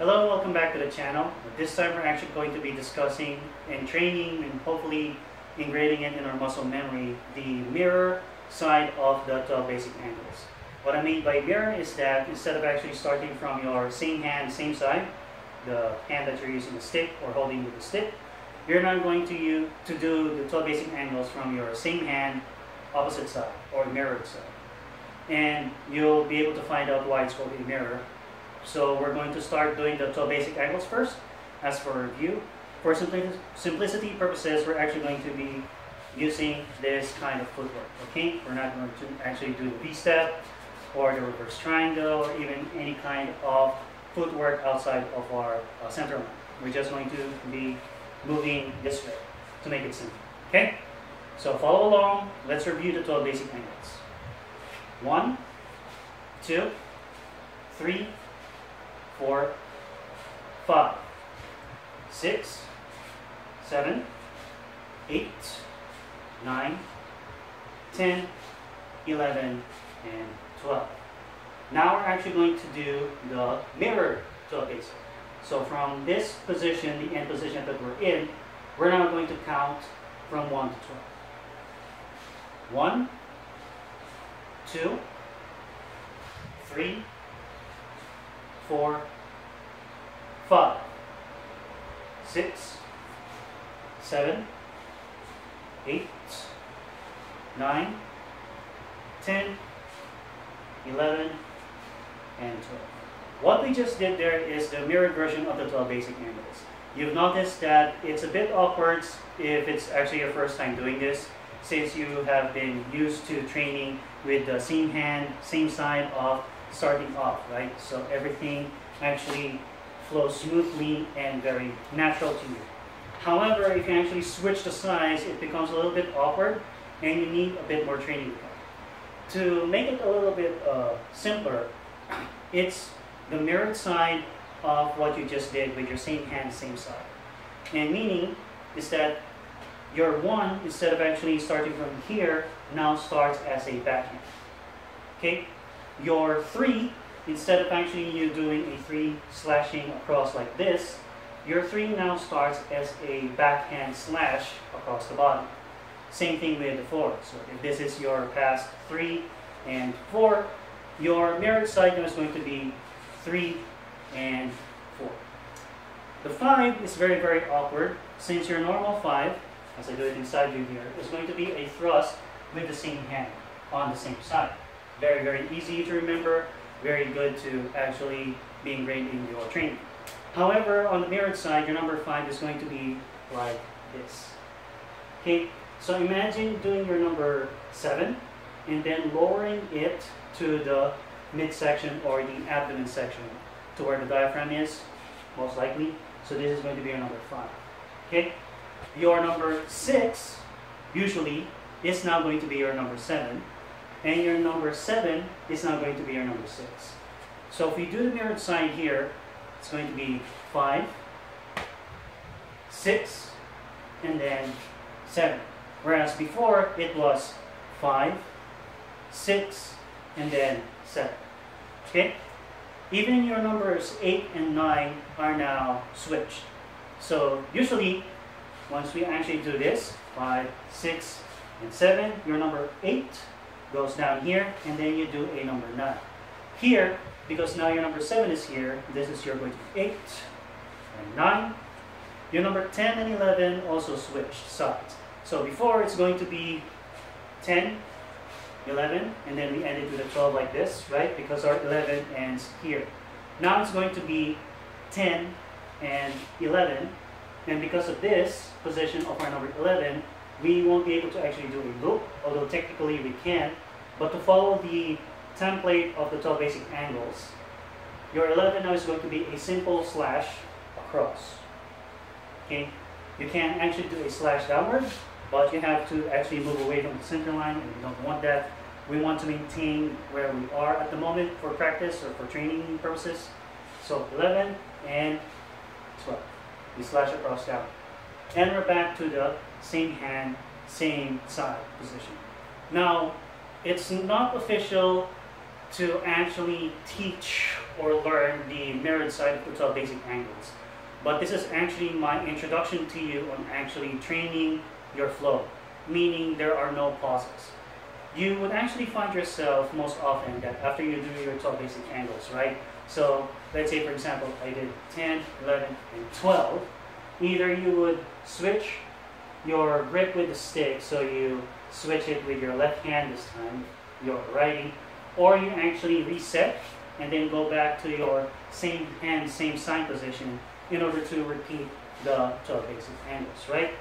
Hello, welcome back to the channel. This time we're actually going to be discussing and training and hopefully ingraining it in our muscle memory the mirror side of the 12 basic angles. What I mean by mirror is that instead of actually starting from your same hand, same side, the hand that you're using the stick or holding with the stick, you're now going to do the 12 basic angles from your same hand, opposite side or mirrored side. And you'll be able to find out why it's called a mirror. So we're going to start doing the 12 basic angles first. As for review, for simplicity purposes, we're actually going to be using this kind of footwork. Okay, we're not going to actually do the V-step or the reverse triangle or even any kind of footwork outside of our center line. We're just going to be moving this way to make it simple. Okay, so follow along. Let's review the 12 basic angles. 1, 2, 3, 4, 5, 6, 7, 8, 9, 10, 11, and 12. Now we're actually going to do the mirrored 12 basic. So from this position, the end position that we're in, we're now going to count from 1 to 12. 1, 2, 3, 4, 5, 6, 7, 8, 9, 10, 11, and 12. What we just did there is the mirrored version of the 12 basic angles. You've noticed that it's a bit awkward if it's actually your first time doing this, since you have been used to training with the same hand, same side of starting off, right? So everything actually flows smoothly and very natural to you. However, if you actually switch the sides, it becomes a little bit awkward and you need a bit more training. To make it a little bit simpler, it's the mirrored side of what you just did with your same hand, same side. And meaning is that your 1, instead of actually starting from here, now starts as a backhand. Okay? Your 3, instead of actually you doing a 3 slashing across like this, your 3 now starts as a backhand slash across the body. Same thing with the 4. So if this is your past 3 and 4, your mirrored side now is going to be 3 and 4. The 5 is very, very awkward, since your normal 5, as I do it inside you here, is going to be a thrust with the same hand on the same side. Very, very easy to remember, very good to actually be ingrained in your training. However, on the mirrored side, your number 5 is going to be like this. Okay, so imagine doing your number 7 and then lowering it to the midsection or the abdomen section to where the diaphragm is, most likely. So this is going to be your number 5. Okay, your number 6 usually is now going to be your number 7. And your number 7 is now going to be your number 6. So if you do the mirrored side here, it's going to be 5, 6, and then 7. Whereas before, it was 5, 6, and then 7. Okay? Even your numbers 8 and 9 are now switched. So usually, once we actually do this, 5, 6, and 7, your number 8 goes down here, and then you do a number 9. Here, because now your number 7 is here, this is your going to be 8 and 9. Your number 10 and 11 also switched sides. So before it's going to be 10, 11, and then we end it with a 12 like this, right? Because our 11 ends here. Now it's going to be 10 and 11, and because of this position of our number 11, we won't be able to actually do a loop, although technically we can. But to follow the template of the 12 basic angles, your 11 now is going to be a simple slash across. Okay, you can actually do a slash downward, but you have to actually move away from the center line, and we don't want that. We want to maintain where we are at the moment for practice or for training purposes. So 11 and 12. We slash across down. And we're back to the same hand, same side position. Now, it's not official to actually teach or learn the mirrored side of the 12 basic angles. But this is actually my introduction to you on actually training your flow, meaning there are no pauses. You would actually find yourself most often that after you do your 12 basic angles, right? So let's say, for example, I did 10, 11, and 12. Either you would switch your grip with the stick, so you switch it with your left hand this time, your righty, or you actually reset and then go back to your same hand, same sign position in order to repeat the 12 basic angles, right?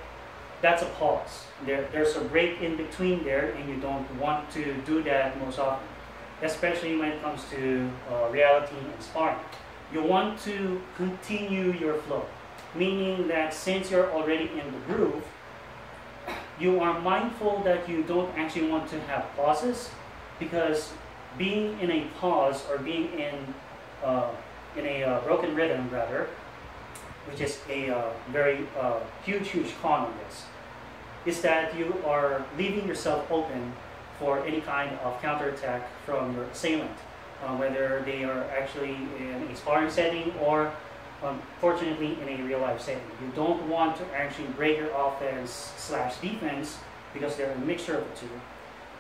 That's a pause. There's a break in between there, and you don't want to do that most often, especially when it comes to reality and sparring. You want to continue your flow, meaning that since you're already in the groove, you are mindful that you don't actually want to have pauses, because being in a pause or being in a broken rhythm rather, which is a very huge con on this, is that you are leaving yourself open for any kind of counterattack from your assailant, whether they are actually in a sparring setting or unfortunately in a real life setting. You don't want to actually break your offense / defense because they're a mixture of the two.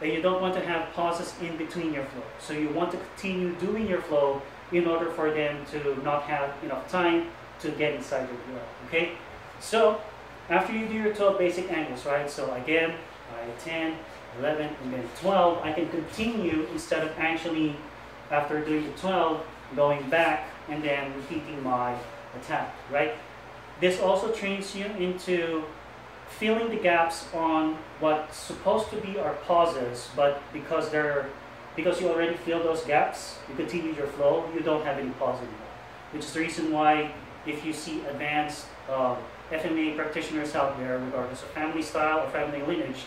And you don't want to have pauses in between your flow. So you want to continue doing your flow in order for them to not have enough time to get inside your drill. Okay? So after you do your 12 basic angles, right? So again, 10, 11, and then 12, I can continue instead of actually, after doing the 12, going back and then repeating my attack, right? This also trains you into filling the gaps on what's supposed to be our pauses, but because you already fill those gaps, you continue your flow, you don't have any pause anymore. Which is the reason why if you see advanced FMA practitioners out there, regardless of family style or family lineage,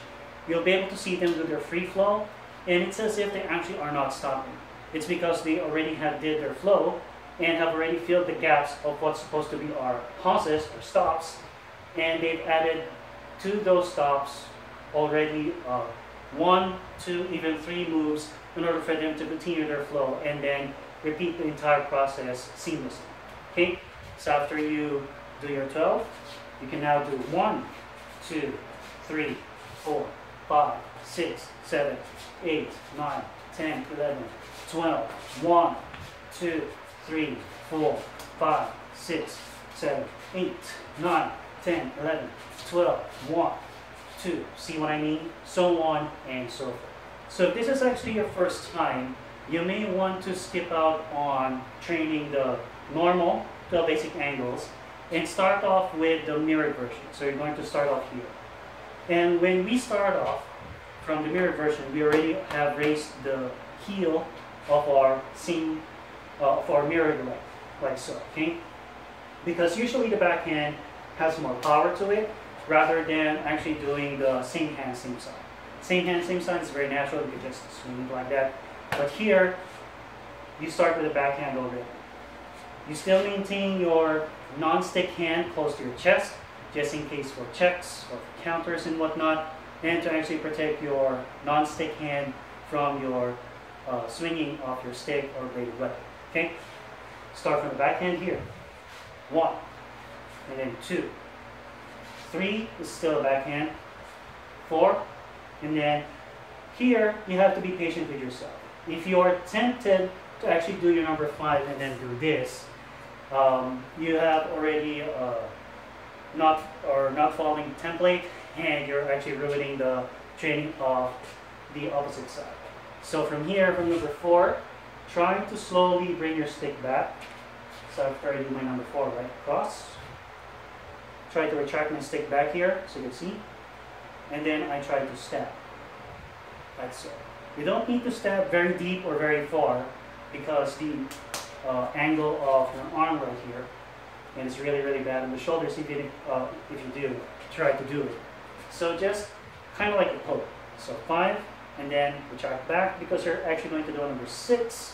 you'll be able to see them do their free flow, and it's as if they actually are not stopping. It's because they already did their flow and have already filled the gaps of what's supposed to be our pauses or stops, and they've added to those stops already 1, 2, even 3 moves in order for them to continue their flow and then repeat the entire process seamlessly. Okay, so after you do your 12, you can now do 1, 2, 3, 4, 5, 6, 7, 8, 9, 10, 11, 12, 1, 2, 3, 4, 5, 6, 7, 8, 9, 10, 11, 12, 1, 2. See what I mean? So on and so forth. So if this is actually your first time, you may want to skip out on training the normal 12 basic angles and start off with the mirrored version. So you're going to start off here. And when we start off from the mirrored version, we already have raised the heel of our mirrored leg, like so, okay? Because usually the backhand has more power to it rather than actually doing the same hand, same side. Same hand, same side is very natural, you can just swing it like that. But here, you start with the backhand already. You still maintain your non-stick hand close to your chest, just in case for checks or for counters and whatnot, and to actually protect your non-stick hand from your swinging of your stick or bladed weapon. Okay? Start from the backhand here. 1, and then 2. 3 is still a backhand. 4, and then here you have to be patient with yourself. If you are tempted to actually do your number 5 and then do this, you have already not following the template, and you're actually ruining the training of the opposite side. So from here, from number 4, try to slowly bring your stick back. So after I do my number 4, right across, try to retract my stick back here, so you can see, and then I try to stab, like so. You don't need to stab very deep or very far, because the angle of your arm right here, and it's really bad on the shoulders if you do try to do it. So just kind of like a poke. So 5, and then retract back, because you're actually going to do number 6,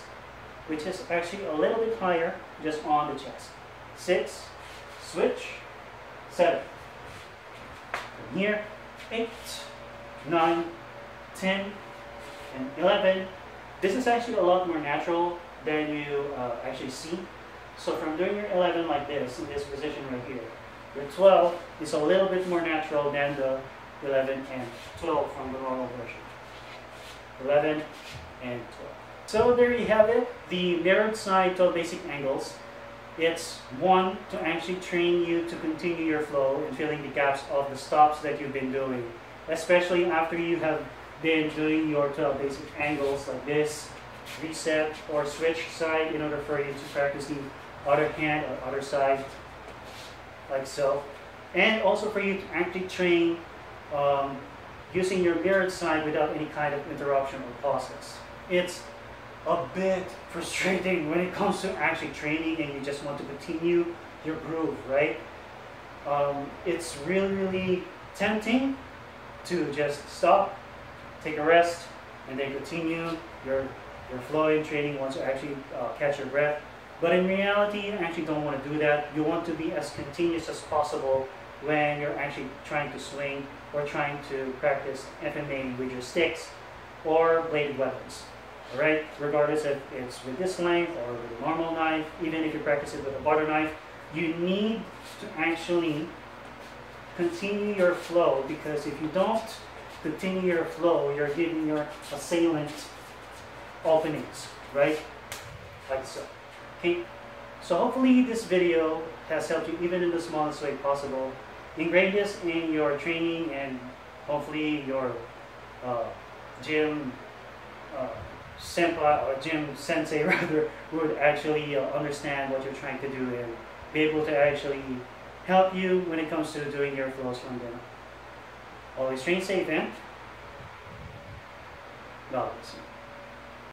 which is actually a little bit higher, just on the chest. 6, switch, 7, from here, 8, 9, 10, and 11, This is actually a lot more natural than you actually see. So from doing your 11 like this, in this position right here, your 12 is a little bit more natural than the 11 and 12 from the normal version. 11 and 12. So there you have it, the mirrored side 12 basic angles. It's one to actually train you to continue your flow and filling the gaps of the stops that you've been doing, especially after you have been doing your 12 basic angles like this, reset or switch side in order for you to practice the other hand or other side like so, and also for you to actually train using your mirrored side without any kind of interruption or pauses. It's a bit frustrating when it comes to actually training and you just want to continue your groove, right? It's really tempting to just stop, take a rest, and then continue your flow in training once you actually catch your breath. But in reality, you actually don't want to do that. You want to be as continuous as possible when you're actually trying to swing or trying to practice FMA with your sticks or bladed weapons. Alright, regardless if it's with this length or with a normal knife, even if you practice it with a butter knife, you need to actually continue your flow, because if you don't continue your flow, you're giving your assailant openings, right? Like so. Okay, so hopefully this video has helped you even in the smallest way possible. Ingrain this in your training, and hopefully your gym senpai or gym sensei rather would actually understand what you're trying to do and be able to actually help you when it comes to doing your flows from them. Always train safe and God bless you.